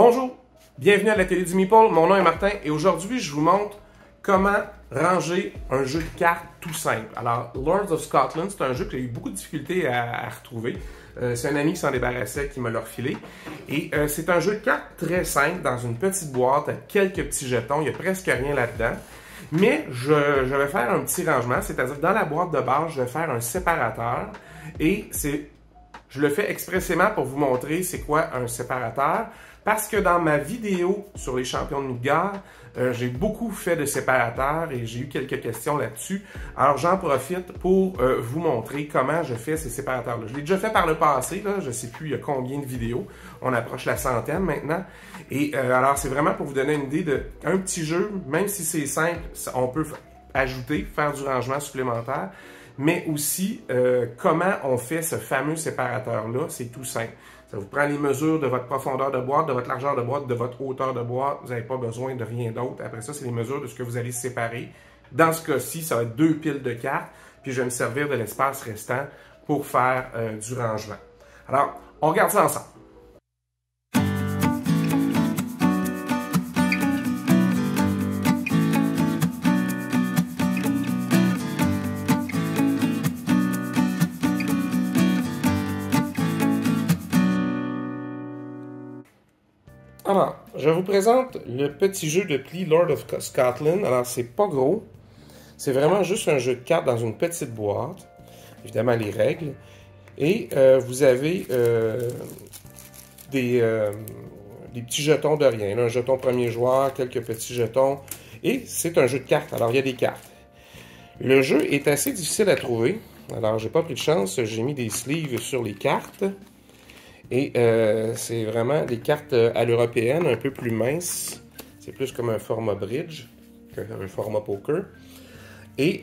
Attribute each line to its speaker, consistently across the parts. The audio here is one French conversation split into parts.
Speaker 1: Bonjour, bienvenue à l'atelier du Meeple, mon nom est Martin et aujourd'hui je vous montre comment ranger un jeu de cartes tout simple. Alors, Lords of Scotland, c'est un jeu que j'ai eu beaucoup de difficultés à retrouver. C'est un ami qui s'en débarrassait qui me l'a refilé. Et c'est un jeu de cartes très simple, dans une petite boîte, avec quelques petits jetons, il n'y a presque rien là-dedans. Mais je vais faire un petit rangement, c'est-à-dire que dans la boîte de base, je vais faire un séparateur et je le fais expressément pour vous montrer c'est quoi un séparateur. Parce que dans ma vidéo sur les champions de Midgard, j'ai beaucoup fait de séparateurs et j'ai eu quelques questions là-dessus. Alors j'en profite pour vous montrer comment je fais ces séparateurs-là. Je l'ai déjà fait par le passé, là, je ne sais plus il y a combien de vidéos. On approche la centaine maintenant. Et alors c'est vraiment pour vous donner une idée d'un petit jeu, même si c'est simple, on peut ajouter, faire du rangement supplémentaire. Mais aussi, comment on fait ce fameux séparateur-là, c'est tout simple. Ça vous prend les mesures de votre profondeur de boîte, de votre largeur de boîte, de votre hauteur de boîte. Vous n'avez pas besoin de rien d'autre. Après ça, c'est les mesures de ce que vous allez séparer. Dans ce cas-ci, ça va être 2 piles de cartes. Puis je vais me servir de l'espace restant pour faire du rangement. Alors, on regarde ça ensemble. Alors, je vous présente le petit jeu de pli Lords of Scotland. Alors, c'est pas gros. C'est vraiment juste un jeu de cartes dans une petite boîte. Évidemment, les règles. Et vous avez des petits jetons de rien. Là, un jeton premier joueur, quelques petits jetons. Et c'est un jeu de cartes. Alors, il y a des cartes. Le jeu est assez difficile à trouver. Alors, j'ai pas pris de chance. J'ai mis des sleeves sur les cartes. Et c'est vraiment des cartes à l'européenne, un peu plus minces. C'est plus comme un format bridge qu'un format poker. Et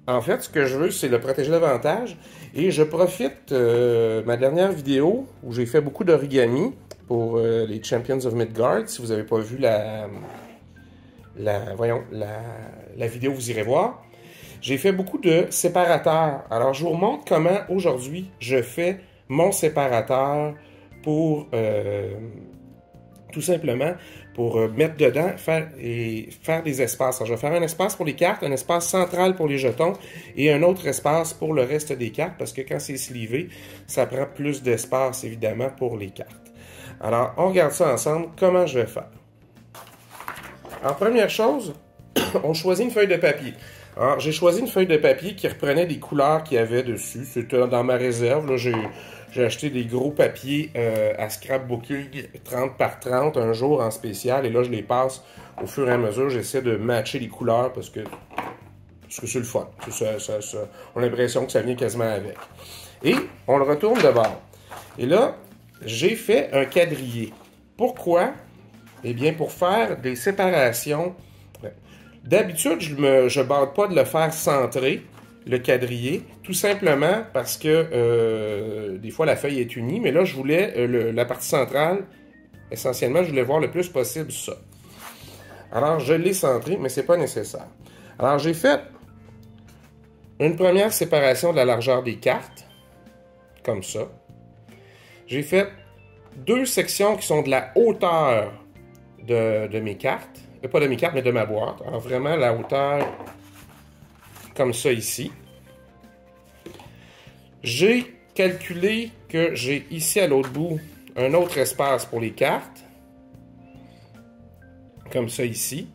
Speaker 1: en fait, ce que je veux, c'est le protéger davantage. Et je profite ma dernière vidéo où j'ai fait beaucoup d'origami pour les Champions of Midgard. Si vous n'avez pas vu la vidéo, vous irez voir. J'ai fait beaucoup de séparateurs. Alors, je vous montre comment aujourd'hui je fais mon séparateur pour tout simplement pour mettre dedans, faire des espaces. Alors, je vais faire un espace pour les cartes, un espace central pour les jetons et un autre espace pour le reste des cartes parce que quand c'est sleevé, ça prend plus d'espace évidemment pour les cartes. Alors, on regarde ça ensemble, comment je vais faire. Alors, première chose, on choisit une feuille de papier. Alors, j'ai choisi une feuille de papier qui reprenait des couleurs qu'il y avait dessus. C'était dans ma réserve. Là, j'ai acheté des gros papiers à scrapbooking 30 par 30 un jour en spécial. Et là, je les passe au fur et à mesure. J'essaie de matcher les couleurs parce que c'est le fun. On a l'impression que ça vient quasiment avec. Et on le retourne de bord. Et là, j'ai fait un quadrillé. Pourquoi? Eh bien, pour faire des séparations. D'habitude, je ne bâde pas de le faire centrer, le quadrillé, tout simplement parce que des fois la feuille est unie, mais là, je voulais la partie centrale, essentiellement, je voulais voir le plus possible ça. Alors, je l'ai centré, mais ce n'est pas nécessaire. Alors, j'ai fait une première séparation de la largeur des cartes, comme ça. J'ai fait 2 sections qui sont de la hauteur de mes cartes. Pas de mes cartes, mais de ma boîte. Alors vraiment la hauteur comme ça ici. J'ai calculé que j'ai ici à l'autre bout un autre espace pour les cartes. Comme ça ici.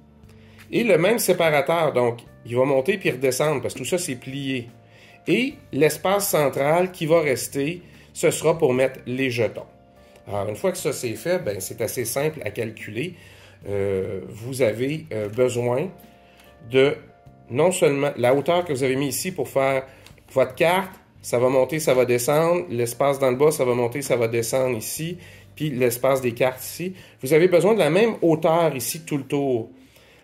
Speaker 1: Et le même séparateur, donc il va monter puis redescendre parce que tout ça c'est plié. Et l'espace central qui va rester, ce sera pour mettre les jetons. Alors une fois que ça c'est fait, ben, c'est assez simple à calculer. Vous avez besoin de non seulement la hauteur que vous avez mis ici pour faire votre carte, ça va monter, ça va descendre, l'espace dans le bas, ça va monter, ça va descendre ici, puis l'espace des cartes ici. Vous avez besoin de la même hauteur ici tout le tour,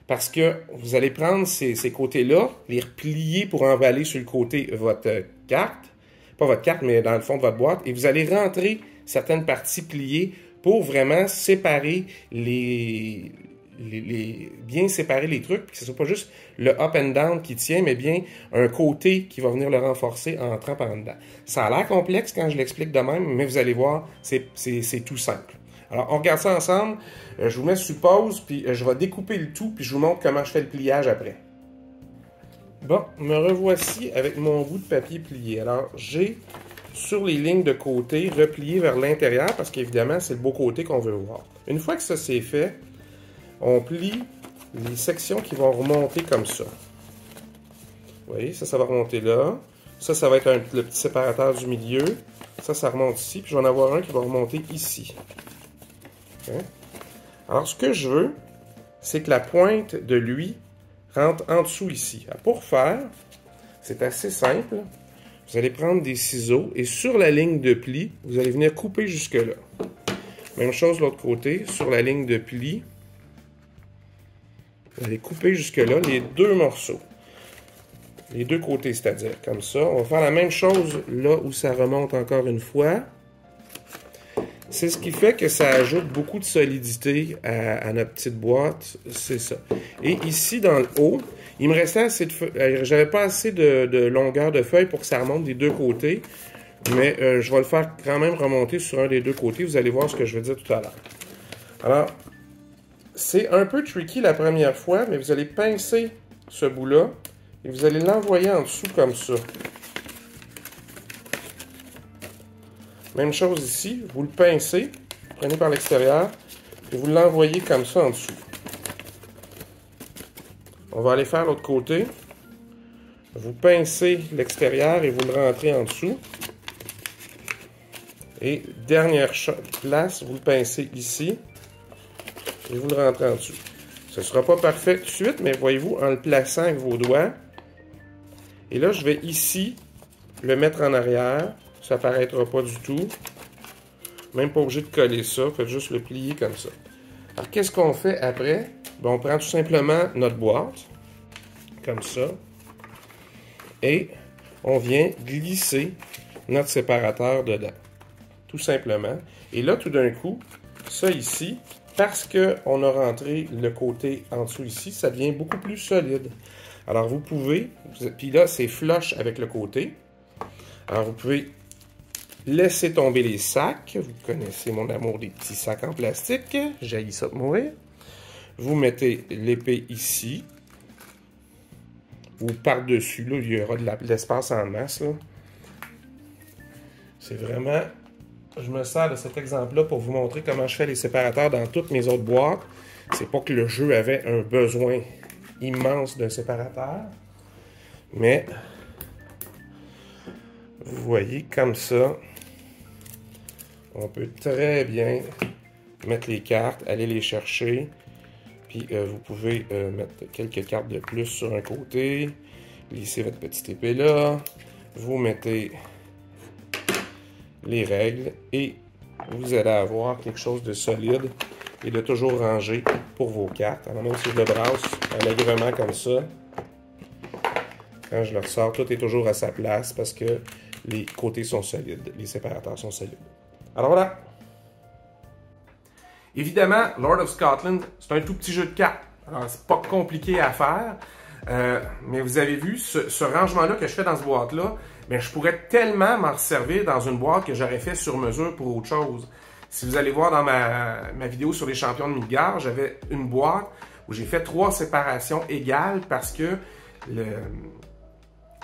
Speaker 1: parce que vous allez prendre ces côtés-là, les replier pour emballer sur le côté votre carte, pas votre carte, mais dans le fond de votre boîte, et vous allez rentrer certaines parties pliées pour vraiment séparer bien séparer les trucs, puis que ce ne soit pas juste le up and down qui tient, mais bien un côté qui va venir le renforcer en entrant par en dedans. Ça a l'air complexe quand je l'explique de même, mais vous allez voir, c'est tout simple. Alors, on regarde ça ensemble. Je vous mets sur pause, puis je vais découper le tout, puis je vous montre comment je fais le pliage après. Bon, me revoici avec mon bout de papier plié. Alors, j'ai sur les lignes de côté replié vers l'intérieur, parce qu'évidemment, c'est le beau côté qu'on veut voir. Une fois que ça c'est fait, on plie les sections qui vont remonter comme ça. Vous voyez, ça va remonter là. Ça va être le petit séparateur du milieu. Ça remonte ici. Puis je vais en avoir un qui va remonter ici. Okay. Alors, ce que je veux, c'est que la pointe de lui rentre en dessous ici. Alors, pour faire, c'est assez simple. Vous allez prendre des ciseaux et sur la ligne de pli, vous allez venir couper jusque-là. Même chose de l'autre côté, sur la ligne de pli. Vous allez couper jusque-là les deux morceaux. Les deux côtés, c'est-à-dire comme ça. On va faire la même chose là où ça remonte encore une fois. C'est ce qui fait que ça ajoute beaucoup de solidité à notre petite boîte. C'est ça. Et ici, dans le haut, il me restait assez de feuilles. J'avais pas assez de longueur de feuille pour que ça remonte des deux côtés. Mais je vais le faire quand même remonter sur un des deux côtés. Vous allez voir ce que je veux dire tout à l'heure. Alors, c'est un peu tricky la première fois, mais vous allez pincer ce bout-là. Et vous allez l'envoyer en dessous comme ça. Même chose ici, vous le pincez, prenez par l'extérieur, et vous l'envoyez comme ça en dessous. On va aller faire l'autre côté. Vous pincez l'extérieur et vous le rentrez en dessous. Et dernière place, vous le pincez ici, et vous le rentrez en dessous. Ce ne sera pas parfait tout de suite, mais voyez-vous, en le plaçant avec vos doigts, et là, je vais ici le mettre en arrière. Ça n'apparaîtra pas du tout. Même pas obligé de coller ça. Faites juste le plier comme ça. Alors, qu'est-ce qu'on fait après? Ben, on prend tout simplement notre boîte. Comme ça. Et on vient glisser notre séparateur dedans. Tout simplement. Et là, tout d'un coup, ça ici, parce qu'on a rentré le côté en dessous ici, ça devient beaucoup plus solide. Alors, vous pouvez, puis là, c'est flush avec le côté. Alors, vous pouvez laisser tomber les sacs. Vous connaissez mon amour des petits sacs en plastique. J'haïs ça de mourir. Vous mettez l'épée ici. Ou par-dessus, là, il y aura de l'espace en masse, là. C'est vraiment... Je me sers de cet exemple-là pour vous montrer comment je fais les séparateurs dans toutes mes autres boîtes. C'est pas que le jeu avait un besoin immense d'un séparateur. Mais, vous voyez, comme ça, on peut très bien mettre les cartes, aller les chercher. Puis, vous pouvez mettre quelques cartes de plus sur un côté. Glisser votre petite épée là. Vous mettez les règles et vous allez avoir quelque chose de solide et de toujours rangé pour vos cartes. Alors même si je le brasse allègrement comme ça, quand je le ressors, tout est toujours à sa place parce que les côtés sont solides, les séparateurs sont solides. Alors voilà! Évidemment, Lord of Scotland, c'est un tout petit jeu de cartes. Alors c'est pas compliqué à faire, mais vous avez vu, ce rangement-là que je fais dans ce boîte-là, bien, je pourrais tellement m'en servir dans une boîte que j'aurais fait sur mesure pour autre chose. Si vous allez voir dans ma vidéo sur les champions de Midgard, j'avais une boîte où j'ai fait 3 séparations égales parce que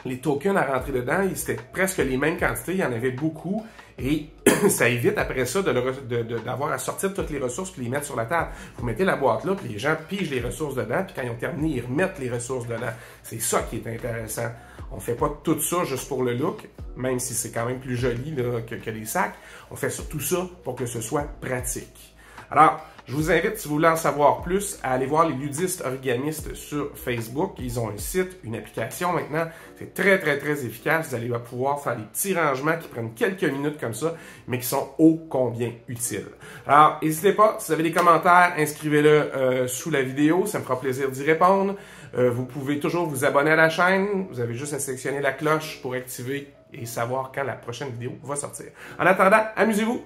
Speaker 1: les tokens à rentrer dedans, c'était presque les mêmes quantités, il y en avait beaucoup. Et ça évite après ça d'avoir à sortir toutes les ressources puis les mettre sur la table. Vous mettez la boîte là, puis les gens pigent les ressources dedans, puis quand ils ont terminé, ils remettent les ressources dedans. C'est ça qui est intéressant. On ne fait pas tout ça juste pour le look, même si c'est quand même plus joli là, que les sacs. On fait surtout ça pour que ce soit pratique. Alors, je vous invite, si vous voulez en savoir plus, à aller voir les ludistes origamistes sur Facebook. Ils ont un site, une application maintenant. C'est très, très, très efficace. Vous allez pouvoir faire des petits rangements qui prennent quelques minutes comme ça, mais qui sont ô combien utiles. Alors, n'hésitez pas, si vous avez des commentaires, inscrivez-le sous la vidéo. Ça me fera plaisir d'y répondre. Vous pouvez toujours vous abonner à la chaîne. Vous avez juste à sélectionner la cloche pour activer et savoir quand la prochaine vidéo va sortir. En attendant, amusez-vous!